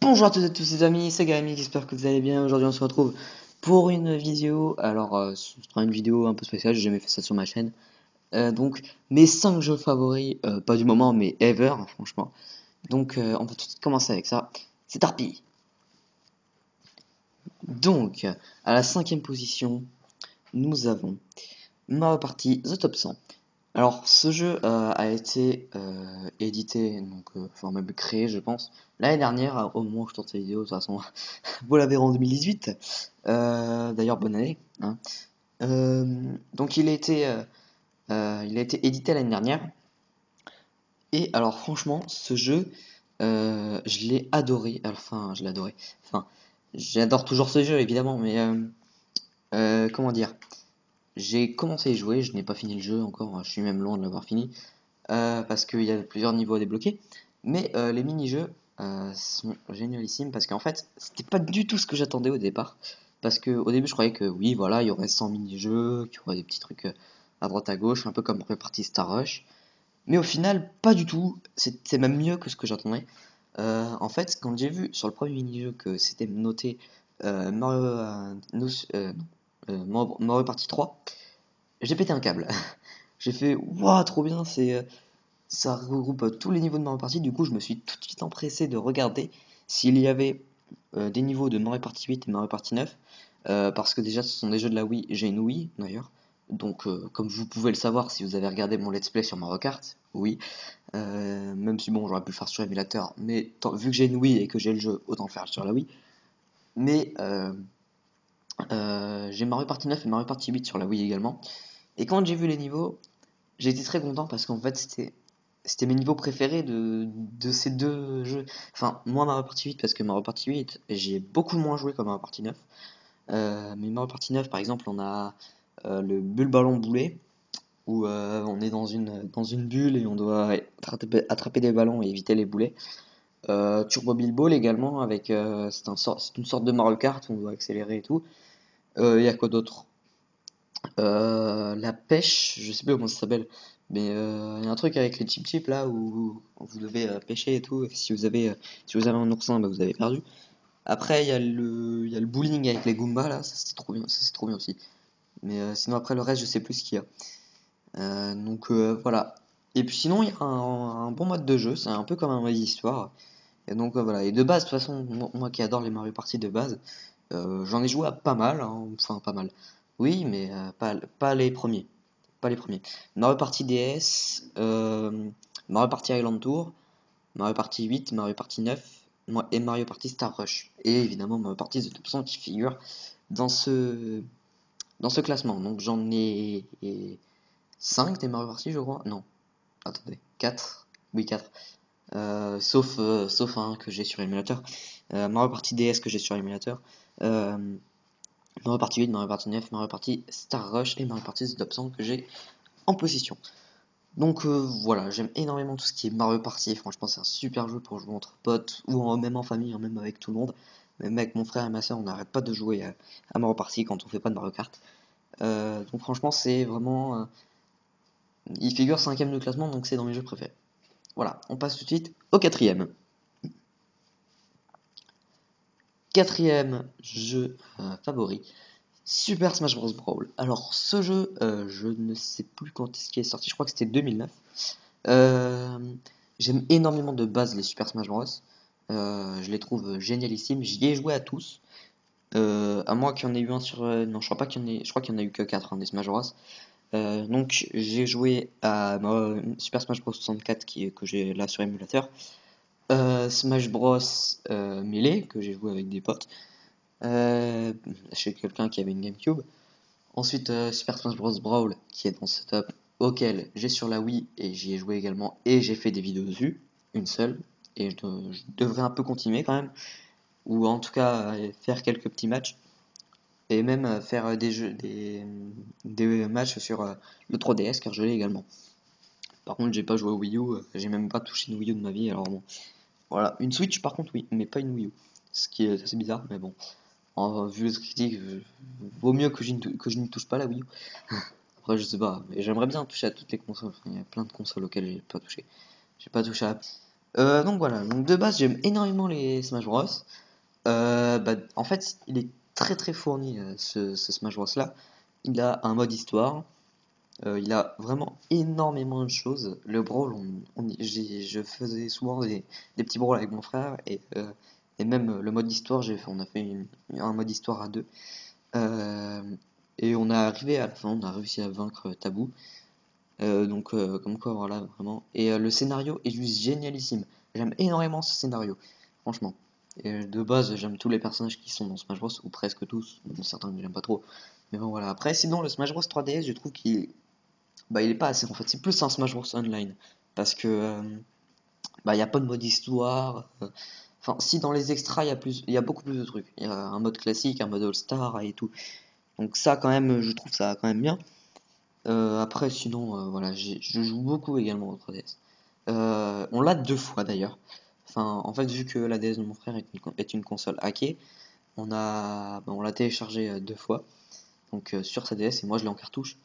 Bonjour à toutes et tous les amis, c'est Garimi, j'espère que vous allez bien. Aujourd'hui on se retrouve pour une vidéo. Alors ce sera une vidéo un peu spéciale, j'ai jamais fait ça sur ma chaîne. Donc mes 5 jeux favoris, pas du moment mais ever, hein, franchement. Donc on va tout de suite commencer avec ça. C'est Tarpi. Donc à la 5ème position, nous avons Mario Party The Top 100. Alors, ce jeu a été édité, donc, enfin même créé, je pense, l'année dernière, au moment où je tourne cette vidéo. De toute façon, vous l'avez en 2018. D'ailleurs, bonne année, hein. Donc, il a été édité l'année dernière. Et alors, franchement, ce jeu, je l'ai adoré. Enfin, je l'ai adoré. Enfin, j'adore toujours ce jeu, évidemment, mais comment dire? J'ai commencé à y jouer, je n'ai pas fini le jeu encore, je suis même loin de l'avoir fini. Parce qu'il y a plusieurs niveaux à débloquer. Mais les mini-jeux sont génialissimes parce qu'en fait, c'était pas du tout ce que j'attendais au départ. Parce que au début, je croyais que oui, voilà, il y aurait 100 mini-jeux, qu'il y aurait des petits trucs à droite à gauche, un peu comme Reparty Star Rush. Mais au final, pas du tout. C'est même mieux que ce que j'attendais. En fait, quand j'ai vu sur le premier mini-jeu que c'était noté Mario, Mario Party 3, j'ai pété un câble. J'ai fait, waouh, trop bien, ça regroupe tous les niveaux de Mario Party. Du coup, je me suis tout de suite empressé de regarder s'il y avait des niveaux de Mario Party 8 et Mario Party 9. Parce que déjà, ce sont des jeux de la Wii. J'ai une Wii d'ailleurs. Donc, comme vous pouvez le savoir si vous avez regardé mon let's play sur Mario Kart, oui. Même si bon, j'aurais pu le faire sur émulateur. Mais vu que j'ai une Wii et que j'ai le jeu, autant le faire sur la Wii. Mais j'ai Mario Party 9 et Mario Party 8 sur la Wii également. Et quand j'ai vu les niveaux, j'ai été très content parce qu'en fait, c'était mes niveaux préférés de ces deux jeux. Enfin, moi, Mario Party 8, parce que Mario Party 8, j'ai beaucoup moins joué comme Mario Party 9. Mais Mario Party 9, par exemple, on a le bulle ballon boulet, où on est dans une bulle et on doit attraper des ballons et éviter les boulets. Turbo Bill Ball également, avec c'est une sorte de Mario Kart, où on doit accélérer et tout. Il y a quoi d'autre? La pêche, je sais plus comment ça s'appelle, mais il y a un truc avec les chip chips là où vous devez pêcher et tout. Et si vous avez un oursin, bah, vous avez perdu. Après, il y a le bowling avec les Goombas là, ça c'est trop bien, ça c'est trop bien aussi. Mais sinon après le reste, je sais plus ce qu'il y a. Donc voilà. Et puis sinon, il y a un bon mode de jeu, c'est un peu comme un mode histoire. Et donc voilà. Et de base, de toute façon, moi qui adore les Mario Party de base, j'en ai joué à pas mal, hein, enfin pas mal. Oui, mais pas les premiers. Pas les premiers. Mario Party DS, Mario Party Island Tour, Mario Party 8, Mario Party 9 et Mario Party Star Rush. Et évidemment Mario Party The Top 100 qui figure dans dans ce classement. Donc j'en ai 5 des Mario Party, je crois. Non, attendez, 4. Oui, 4. Sauf un que j'ai sur émulateur. Mario Party DS que j'ai sur émulateur. Euh, Mario Party 8, Mario Party 9, Mario Party Star Rush et Mario Party The Top 100 que j'ai en possession. Donc voilà, j'aime énormément tout ce qui est Mario Party. Franchement, c'est un super jeu pour jouer entre potes ou même en famille, hein, même avec tout le monde. Même avec mon frère et ma soeur, on n'arrête pas de jouer à Mario Party quand on fait pas de Mario Kart. Donc franchement, c'est vraiment... il figure 5ème de classement, donc c'est dans mes jeux préférés. Voilà, on passe tout de suite au quatrième. Quatrième jeu favori, Super Smash Bros. Brawl. Alors ce jeu, je ne sais plus quand est-ce qu'il est sorti, je crois que c'était 2009. Euh, J'aime énormément de base les Super Smash Bros. Je les trouve génialissimes. J'y ai joué à tous. À moins qu'il y en ait eu un sur. Non, je crois pas qu'il y en ait. Je crois qu'il y en a eu que 4 des Smash Bros. Donc j'ai joué à Super Smash Bros 64 que j'ai là sur émulateur. Smash Bros Melee que j'ai joué avec des potes. Chez quelqu'un qui avait une GameCube. Ensuite, Super Smash Bros. Brawl, qui est dans ce top, auquel j'ai sur la Wii et j'y ai joué également et j'ai fait des vidéos dessus, une seule, et je devrais un peu continuer quand même, ou en tout cas faire quelques petits matchs, et même faire des matchs sur le 3DS car je l'ai également. Par contre, j'ai pas joué au Wii U, j'ai même pas touché une Wii U de ma vie, alors bon. Voilà, une Switch par contre, oui, mais pas une Wii U. Ce qui est assez bizarre, mais bon. Vu les critiques, vaut mieux que je n'y touche pas la Wii U. Après, je sais pas, mais j'aimerais bien toucher à toutes les consoles. Enfin, il y a plein de consoles auxquelles j'ai pas touché. J'ai pas touché à. Donc voilà, donc de base j'aime énormément les Smash Bros. En fait, il est très très fourni ce Smash Bros là. Il a un mode histoire, il a vraiment énormément de choses. Le brawl, je faisais souvent des petits brawls avec mon frère et même le mode histoire, on a fait un mode histoire à deux. Euh, et on a arrivé à la fin, on a réussi à vaincre Tabou. Comme quoi, voilà, vraiment. Et le scénario est juste génialissime. J'aime énormément ce scénario, franchement. Et de base, j'aime tous les personnages qui sont dans Smash Bros, ou presque tous, certains que j'aime pas trop. Mais bon, voilà. Après, sinon, le Smash Bros 3DS, je trouve il est pas assez, en fait. C'est plus un Smash Bros Online. Parce que, il y a pas de mode histoire. Enfin, si dans les extras, il y a beaucoup plus de trucs. Il y a un mode classique, un mode All-Star et tout. Donc ça, quand même, je trouve ça quand même bien. Après, sinon, voilà, je joue beaucoup également au 3DS. On l'a deux fois d'ailleurs. Enfin, en fait, vu que la DS de mon frère est une console hackée, on l'a téléchargé deux fois. Donc sur sa DS et moi je l'ai en cartouche.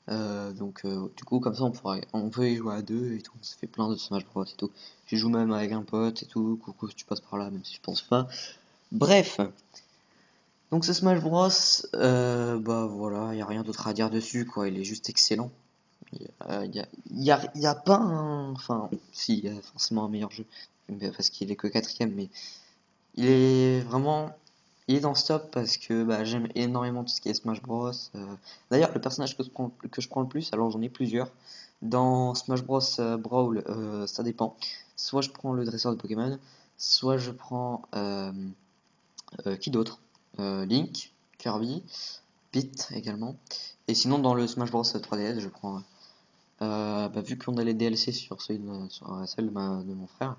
Du coup, comme ça, on peut y jouer à deux et tout. On se fait plein de Smash Bros et tout. Je joue même avec un pote et tout. Coucou, si tu passes par là, même si je pense pas. Bref, donc ce Smash Bros, voilà, y a rien d'autre à dire dessus, quoi. Il est juste excellent. Il y a pas un. Enfin, si, il y a forcément un meilleur jeu, parce qu'il est que quatrième, mais il est vraiment. Il est dans ce top parce que j'aime énormément tout ce qui est Smash Bros. D'ailleurs, le personnage que je prends le plus, alors j'en ai plusieurs. Dans Smash Bros Brawl, ça dépend. Soit je prends le dresseur de Pokémon, soit je prends. Qui d'autre Link, Kirby, Pete également. Et sinon, dans le Smash Bros 3DS, je prends. Vu qu'on a les DLC sur celle de mon frère,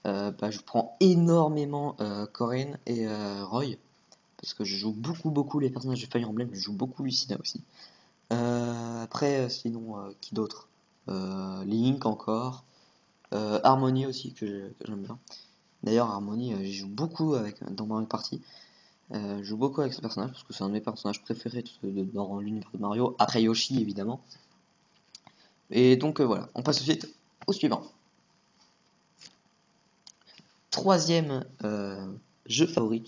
je prends énormément Corrin et Roy, parce que je joue beaucoup les personnages de Fire Emblem, je joue beaucoup Lucina aussi. Après, sinon, qui d'autre Link encore, Harmony aussi, que j'aime bien. D'ailleurs, Harmony, j'y joue beaucoup dans Mario Party. Je joue beaucoup avec ce personnage, parce que c'est un de mes personnages préférés dans l'univers de Mario, après Yoshi évidemment. Et donc voilà, on passe tout de suite au suivant. Troisième jeu favori,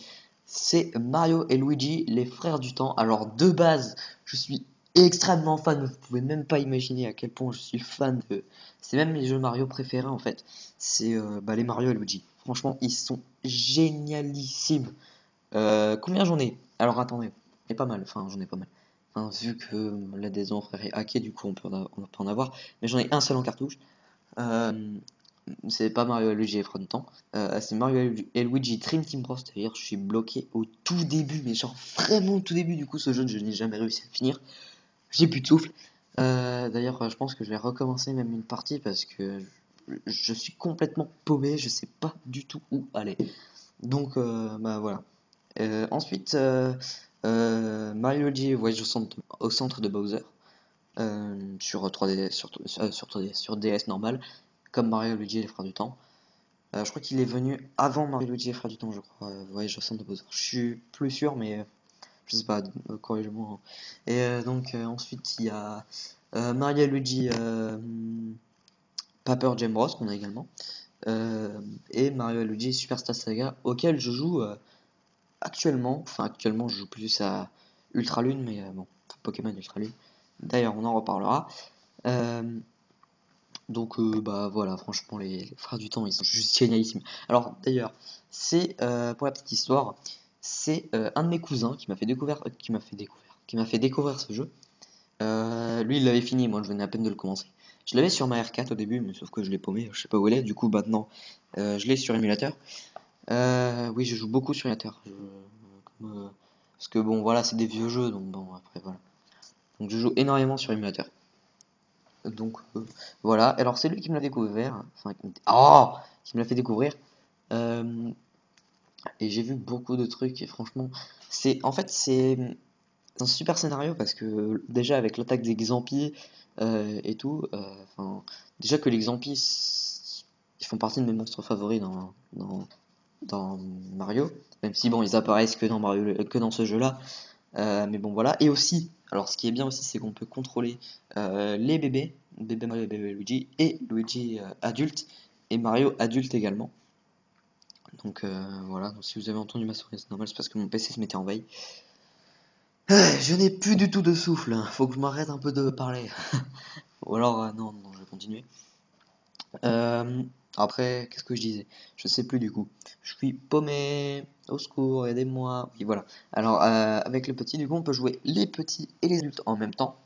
c'est Mario et Luigi, les frères du temps. Alors de base, je suis extrêmement fan, vous pouvez même pas imaginer à quel point je suis fan de... C'est même mes jeux Mario préférés en fait. C'est les Mario et Luigi. Franchement, ils sont génialissimes. Combien j'en ai? Alors attendez, j'en ai pas mal, enfin j'en ai pas mal. Enfin, vu que l'adhésion au frère est hacké, du coup on peut en avoir. Mais j'en ai un seul en cartouche. Euh, c'est pas Mario et Luigi et Frères du Temps. C'est Mario et Luigi Dream Team Bros. C'est-à-dire je suis bloqué au tout début, mais genre vraiment au tout début. Du coup, ce jeu, je n'ai jamais réussi à le finir. J'ai plus de souffle. D'ailleurs, je pense que je vais recommencer même une partie parce que je suis complètement paumé. Je sais pas du tout où aller. Donc, voilà. Ensuite, Mario et Luigi Voyage au centre de Bowser. Sur 3D, sur 3D, sur DS normal, comme Mario Luigi et les Frères du Temps. Je crois qu'il est venu avant Mario Luigi et les Frères du Temps, je crois. Ouais, je sens de Bowser. Je suis plus sûr, mais je sais pas, corrige-moi, hein. Et ensuite, il y a Mario Luigi Paper Jam Bros, qu'on a également. Et Mario Luigi Superstar Saga, auquel je joue actuellement. Enfin, actuellement, je joue plus à Ultra Lune, mais bon, Pokémon Ultra Lune. D'ailleurs, on en reparlera. Euh, voilà, franchement, les frères du temps, ils sont juste génialissimes. Alors, d'ailleurs, c'est pour la petite histoire, c'est un de mes cousins qui m'a fait découvrir ce jeu. Lui, il l'avait fini, moi, je venais à peine de le commencer. Je l'avais sur ma R4 au début, mais sauf que je l'ai paumé, je sais pas où elle est. Du coup, maintenant, je l'ai sur émulateur. Oui, je joue beaucoup sur émulateur. Parce que bon, voilà, c'est des vieux jeux, donc bon, après, voilà. Donc, je joue énormément sur émulateur. Donc voilà, alors c'est lui qui me l'a découvert, enfin qui me l'a fait découvrir. Euh, et j'ai vu beaucoup de trucs et franchement, c'est un super scénario parce que déjà avec l'attaque des Xampi et tout, déjà que les Xampi ils font partie de mes monstres favoris dans Mario, même si bon ils apparaissent que dans Mario que dans ce jeu-là. Mais bon voilà, et aussi, alors ce qui est bien aussi, c'est qu'on peut contrôler les bébés Mario et bébé Luigi, et Luigi adulte, et Mario adulte également. Donc voilà, donc si vous avez entendu ma souris, c'est normal, c'est parce que mon PC se mettait en veille. Je n'ai plus du tout de souffle, hein. Faut que je m'arrête un peu de parler. Ou alors, non, non, je vais continuer. Euh, Après, qu'est-ce que je disais? Je sais plus du coup. Je suis paumé, au secours, aidez-moi. Oui, voilà. Alors, avec les petits, du coup, on peut jouer les petits et les adultes en même temps.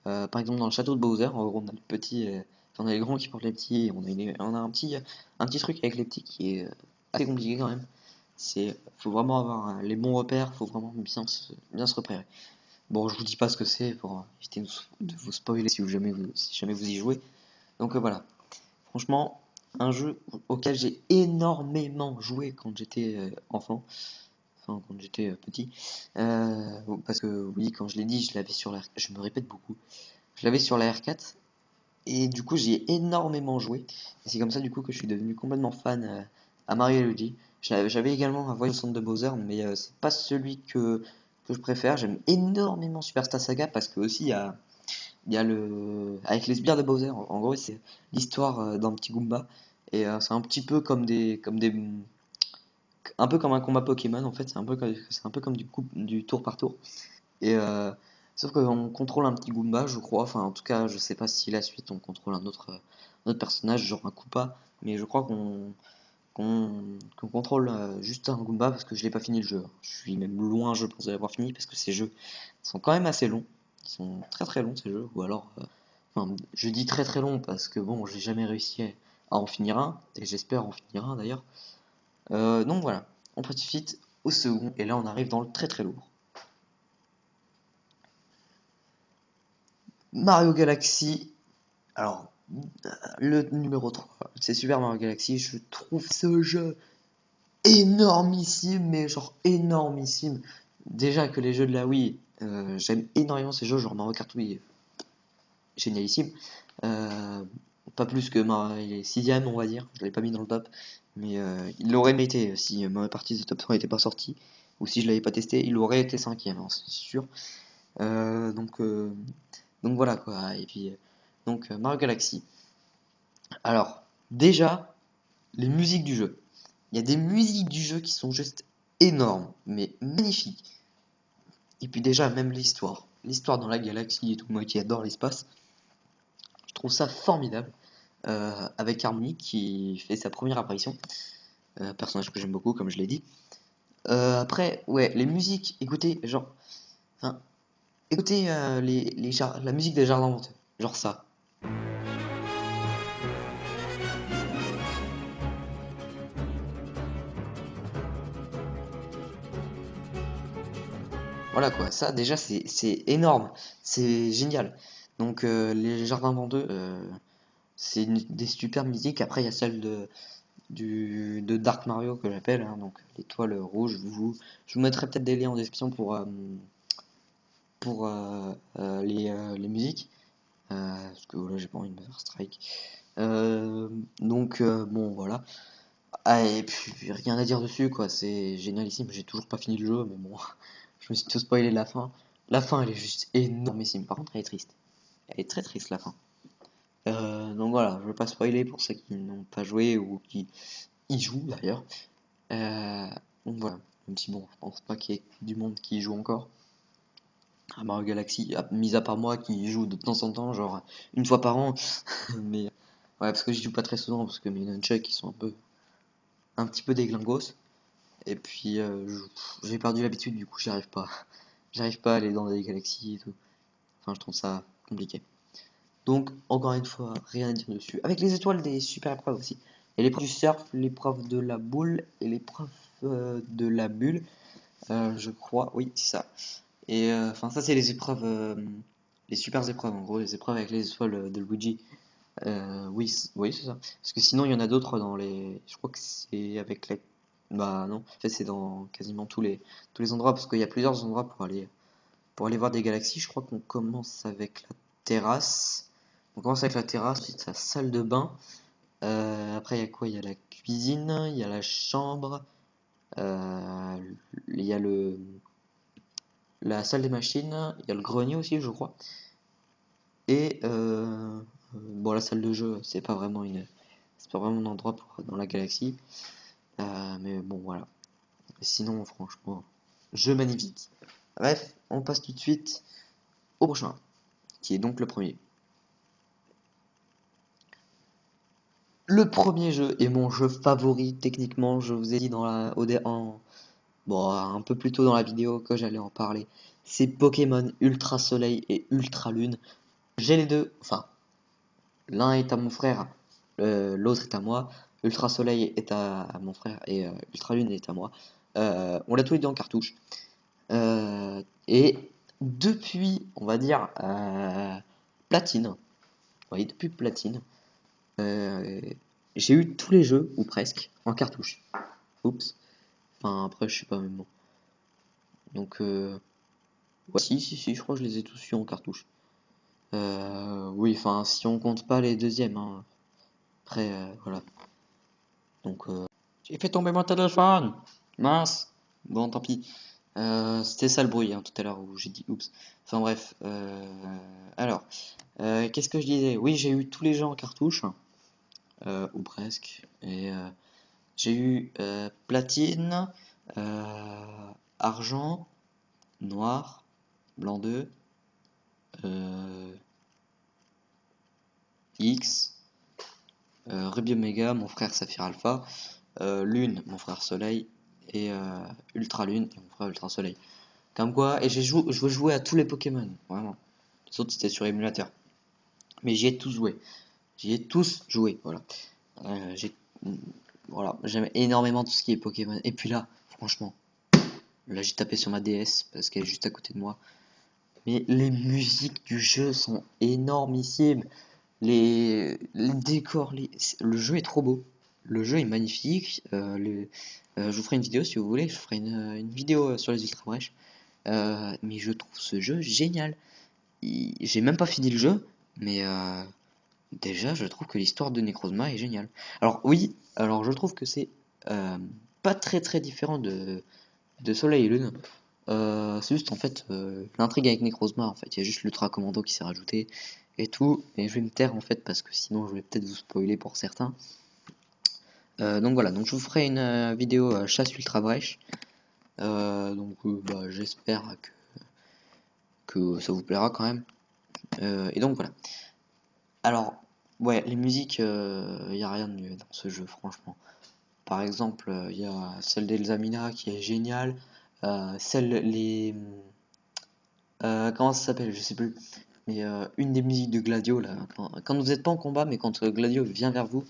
Par exemple, dans le château de Bowser, en gros, on a les petits, on a les grands qui portent les petits, et on a un petit truc avec les petits qui est assez compliqué quand même. Faut vraiment avoir les bons repères, faut vraiment bien se repérer. Bon, je vous dis pas ce que c'est pour éviter de vous spoiler si jamais vous y jouez. Donc voilà. Franchement, un jeu auquel j'ai énormément joué quand j'étais enfant, enfin quand j'étais petit. Parce que oui, quand je l'ai dit, je l'avais sur la, je me répète beaucoup. Je l'avais sur la R4 et du coup j'y ai énormément joué. Et c'est comme ça du coup que je suis devenu complètement fan à Mario et Luigi. J'avais également un Voyage au centre de Bowser, mais c'est pas celui que je préfère. J'aime énormément Superstar Saga parce que aussi il y a avec les sbires de Bowser. En gros, c'est l'histoire d'un petit Goomba. Et c'est un petit peu un peu comme un combat Pokémon en fait. C'est un peu comme du tour par tour. Et sauf qu'on contrôle un petit Goomba, je crois. Enfin, en tout cas, je sais pas si la suite on contrôle un autre personnage, genre un Koopa. Mais je crois qu'on contrôle juste un Goomba parce que je l'ai pas fini le jeu. Je suis même loin, je pense, de l'avoir fini parce que ces jeux sont quand même assez longs. Ils sont très très longs ces jeux. Ou alors, enfin, je dis très très long parce que bon, j'ai jamais réussi à en finir un et j'espère en finir un d'ailleurs. Donc voilà, on passe vite au second et là on arrive dans le très très lourd. Mario Galaxy. Alors, le numéro 3, c'est Super Mario Galaxy. Je trouve ce jeu énormissime, mais genre énormissime. Déjà que les jeux de la Wii, j'aime énormément ces jeux, genre Mario Kart Wii, génialissime. Euh, Pas plus que il est 6ème, on va dire. Je l'ai pas mis dans le top, mais il l'aurait mérité si Mario Party The Top 100 n'était pas sorti, ou si je l'avais pas testé, il aurait été 5ème, hein, c'est sûr. Euh, donc, euh, donc voilà quoi. Et puis, Mario Galaxy. Alors, déjà, les musiques du jeu. Il y a des musiques du jeu qui sont juste énormes, mais magnifiques. Et puis déjà, même l'histoire. L'histoire dans la galaxie et tout, moi qui adore l'espace, je trouve ça formidable. Avec Harmony qui fait sa première apparition. Personnage que j'aime beaucoup, comme je l'ai dit. Après, ouais, les musiques, écoutez, genre, enfin, écoutez la musique des jardins venteux. Genre ça. Voilà quoi, ça déjà c'est énorme, c'est génial. Donc les jardins venteux, c'est des super musiques. Après il y a celle de Dark Mario que j'appelle, hein, donc l'étoile rouge. Je vous mettrai peut-être des liens en description pour les musiques. Parce que voilà, j'ai pas envie de me faire strike. Bon voilà. Ah, et puis rien à dire dessus quoi, c'est génialissime. J'ai toujours pas fini le jeu, mais bon, je me suis tout spoilé la fin. La fin elle est juste énormissime. Par contre elle est triste. Elle est très triste la fin. Donc voilà, je veux pas spoiler pour ceux qui n'ont pas joué ou qui y jouent d'ailleurs. Euh, donc voilà, même si bon, je pense pas qu'il y ait du monde qui y joue encore à Mario Galaxy, mis à part moi qui y joue de temps en temps, genre une fois par an. Mais ouais, parce que j'y joue pas très souvent parce que mes nunchucks ils sont un petit peu déglingos. Et puis j'ai perdu l'habitude, du coup j'y arrive pas. J'arrive pas à aller dans des galaxies et tout. Enfin, je trouve ça compliqué. Donc, encore une fois, rien à dire dessus. Avec les étoiles, des super épreuves aussi. Et l'épreuve du surf, l'épreuve de la boule et l'épreuve de la bulle, je crois. Oui, c'est ça. Et enfin, ça, c'est les épreuves, les super épreuves, en gros, les épreuves avec les étoiles de Luigi. Oui, oui, c'est ça. Parce que sinon, il y en a d'autres dans les. Je crois que c'est avec la. Bah non, en fait, c'est dans quasiment tous les endroits, parce qu'il y a plusieurs endroits pour aller voir des galaxies. Je crois qu'on commence avec la terrasse. On commence avec la terrasse, ensuite sa salle de bain. Après, il y a quoi? Il y a la cuisine, il y a la chambre, euh, il y a la salle des machines, il y a le grenier aussi, je crois. Et bon, la salle de jeu, c'est c'est pas vraiment un endroit dans la galaxie. Mais bon, voilà. Sinon, franchement, jeu magnifique. Bref, on passe tout de suite au prochain, qui est donc le premier. Le premier jeu est mon jeu favori techniquement. Je vous ai dit bon, un peu plus tôt dans la vidéo que j'allais en parler. C'est Pokémon Ultra Soleil et Ultra Lune. J'ai les deux, enfin, l'un est à mon frère, l'autre est à moi. Ultra Soleil est à mon frère et Ultra Lune est à moi. On l'a tous les deux en cartouche. Et depuis, on va dire, Platine, oui, depuis Platine, euh, j'ai eu tous les jeux, ou presque, en cartouche. Oups. Enfin, après, je sais pas même. Bon. Donc, ouais, si, je crois que je les ai tous eu en cartouche. Oui, enfin, si on compte pas les deuxièmes, hein. Après, voilà. Donc, j'ai fait tomber mon téléphone. Mince. Bon, tant pis. C'était ça le bruit, hein, tout à l'heure où j'ai dit oups. Enfin bref. Alors, qu'est-ce que je disais? Oui, j'ai eu tous les jeux en cartouche, ou presque. Et j'ai eu platine, argent, noir, blanc 2, X, Ruby Omega, mon frère Saphir Alpha, Lune, mon frère Soleil, et Ultra Lune, et mon frère Ultra Soleil. Comme quoi, et je jouais à tous les Pokémon, vraiment. Les autres c'était sur émulateur. Mais j'y ai tous joué. J'y ai tous joué, voilà. J'ai voilà, j'aime énormément tout ce qui est Pokémon. Et puis là, franchement, là j'ai tapé sur ma DS parce qu'elle est juste à côté de moi. Mais les musiques du jeu sont énormissimes. Les décors, le jeu est trop beau. Le jeu est magnifique. Je vous ferai une vidéo si vous voulez. Je ferai une vidéo sur les Ultra Brèches. Mais je trouve ce jeu génial. J'ai même pas fini le jeu, mais déjà je trouve que l'histoire de Necrozma est géniale. Alors oui, alors je trouve que c'est pas très différent de Soleil et Lune. C'est juste en fait l'intrigue avec Necrozma, en fait, il y a juste l'Ultra Commando qui s'est rajouté et tout, et je vais me taire en fait parce que sinon je vais peut-être vous spoiler pour certains. Donc voilà, donc je vous ferai une vidéo chasse ultra brèche. Bah, j'espère que ça vous plaira quand même. Et donc voilà. Alors, ouais, les musiques, il n'y a rien de mieux dans ce jeu, franchement. Par exemple, il y a celle d'Elsamina qui est géniale. Les. Comment ça s'appelle? Je sais plus. Mais une des musiques de Gladio, là, quand vous n'êtes pas en combat, mais quand Gladio vient vers vous,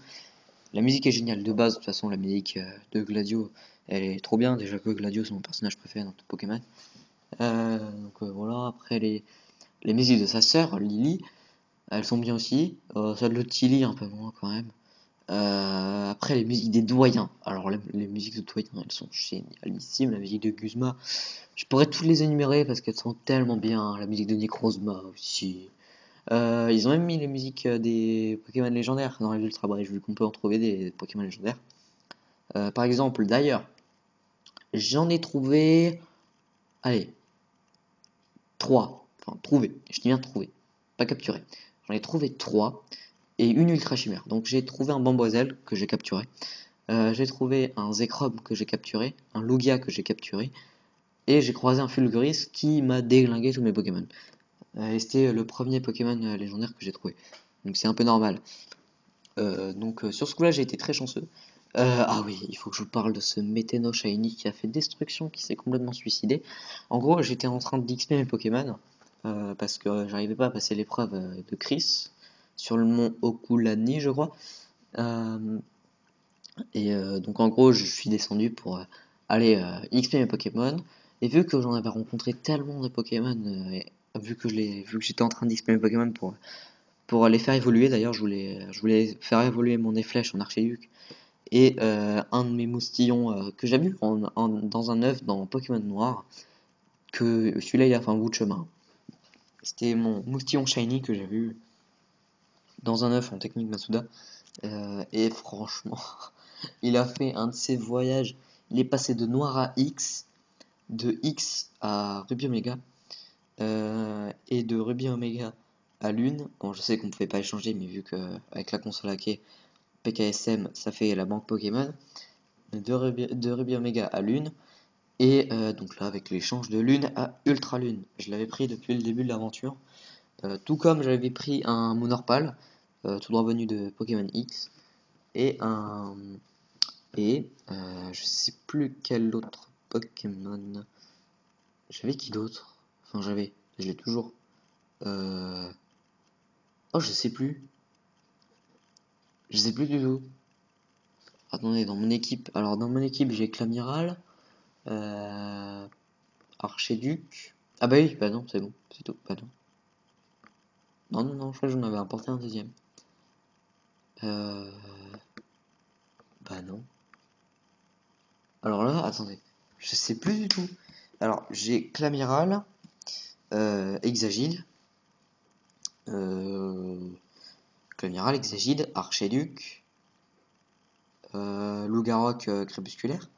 la musique est géniale. De base, de toute façon, la musique de Gladio, elle est trop bien. Déjà que Gladio, c'est mon personnage préféré dans tout Pokémon. Voilà, après les musiques de sa sœur, Lily, elles sont bien aussi. Celle de Tilly, un peu moins quand même. Après, les musiques des doyens. Alors, les musiques de doyens, elles sont génialissimes. La musique de Guzma, je pourrais toutes les énumérer parce qu'elles sont tellement bien. La musique de Necrozma aussi. Ils ont même mis les musiques des Pokémon légendaires dans les Ultra Brèche, vu qu'on peut en trouver des Pokémon légendaires. Par exemple, d'ailleurs, j'en ai trouvé. Allez, 3. Enfin, trouvé. Je dis bien trouvé. Pas capturé. J'en ai trouvé 3 et une Ultra Chimère. Donc j'ai trouvé un Bamboizel que j'ai capturé. J'ai trouvé un Zekrom que j'ai capturé. Un Lugia que j'ai capturé. Et j'ai croisé un Fulguris qui m'a déglingué tous mes Pokémon. Et c'était le premier Pokémon légendaire que j'ai trouvé. Donc c'est un peu normal. Sur ce coup-là, j'ai été très chanceux. Ah oui, il faut que je vous parle de ce Météno Shiny qui a fait destruction, qui s'est complètement suicidé. En gros, j'étais en train d'XP mes Pokémon, parce que j'arrivais pas à passer l'épreuve de Chris, sur le mont Okulani, je crois. Donc en gros, je suis descendu pour aller XP mes Pokémon. Et vu que j'en avais rencontré tellement de Pokémon, vu que j'étais en train d'XP mes Pokémon pour les faire évoluer, d'ailleurs, je voulais faire évoluer mon Efflèche en Archaiuc et un de mes moustillons que j'avais vu dans un œuf dans Pokémon Noir, que celui-là il a fait un bout de chemin. C'était mon moustillon shiny que j'avais eu dans un œuf en technique Masuda. Et franchement, il a fait un de ses voyages. Il est passé de noir à X, de X à Ruby Omega, et de Ruby Omega à Lune. Bon, je sais qu'on ne pouvait pas échanger, mais vu que avec la console hackée, PKSM, ça fait la banque Pokémon. De Ruby Omega à Lune. Et donc là, avec l'échange de Lune à Ultra Lune. Je l'avais pris depuis le début de l'aventure. Tout comme j'avais pris un Moonorpal, tout droit venu de Pokémon X. Et un... Et je sais plus quel autre Pokémon. J'avais qui d'autre? Enfin, je l'ai toujours. Oh, je sais plus. Je sais plus du tout. Attendez, dans mon équipe. Alors, dans mon équipe, j'ai Clamiral, Archiduc. Ah bah oui, bah non, c'est bon, c'est tout. Bah non. Non, non, non, je crois que j'en avais apporté un deuxième. Bah non. Alors là, attendez. Je sais plus du tout. Alors, j'ai Clamiral, Exagile. Clamiral, Exagile, Archiduc. Loup-Garok crépusculaire.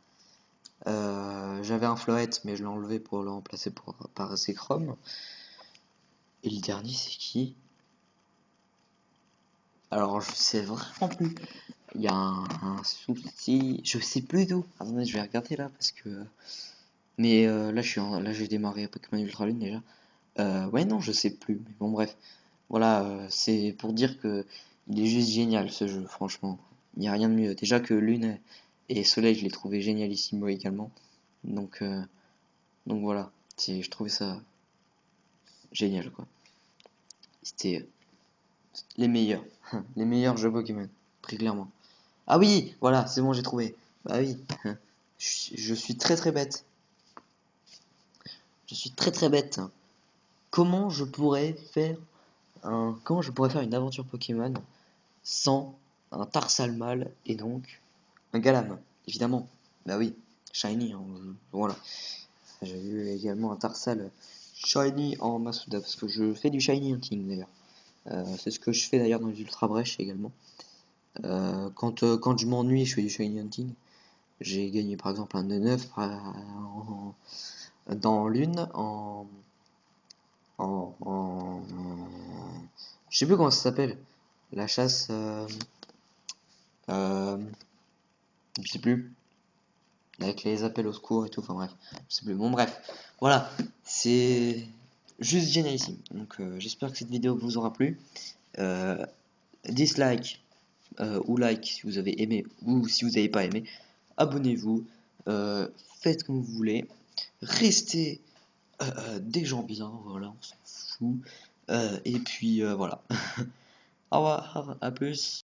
J'avais un Floette, mais je l'ai enlevé pour le remplacer par Zekrom. Et le dernier, c'est qui? Alors, je sais vraiment plus. Il y a un souci. Je sais plus d'où. Attendez, je vais regarder là parce que. Mais là, j'ai démarré Pokémon Ultra Lune déjà. Ouais, non, je sais plus. Mais bon, bref. Voilà, c'est pour dire que il est juste génial ce jeu, franchement. Il n'y a rien de mieux. Déjà que Lune et Soleil, je l'ai trouvé génialissimo également. Donc, euh, donc voilà. Je trouvais ça génial, quoi. C'était les meilleurs. Les meilleurs jeux Pokémon. Très clairement. Ah oui, voilà, c'est bon, j'ai trouvé. Bah oui. Je suis très très bête. Je suis très très bête. Comment je pourrais faire comment je pourrais faire une aventure Pokémon sans un Tarsal mâle et donc un Galam, évidemment. Bah oui, Shiny, hein, voilà. J'ai eu également un Tarsal Shiny en Masuda parce que je fais du Shiny Hunting d'ailleurs. C'est ce que je fais d'ailleurs dans les Ultra Brèche également. Quand je m'ennuie, je fais du Shiny Hunting. J'ai gagné par exemple un E9 dans l'une en je sais plus comment ça s'appelle. La chasse euh, je sais plus. Avec les appels au secours et tout, enfin bref, je sais plus. Bon bref, voilà, c'est juste génialissime. Donc j'espère que cette vidéo vous aura plu. Dislike ou like si vous avez aimé ou si vous n'avez pas aimé. Abonnez-vous, faites comme vous voulez. Restez des gens bien, voilà, on s'en fout. Et puis voilà. Au revoir, à plus.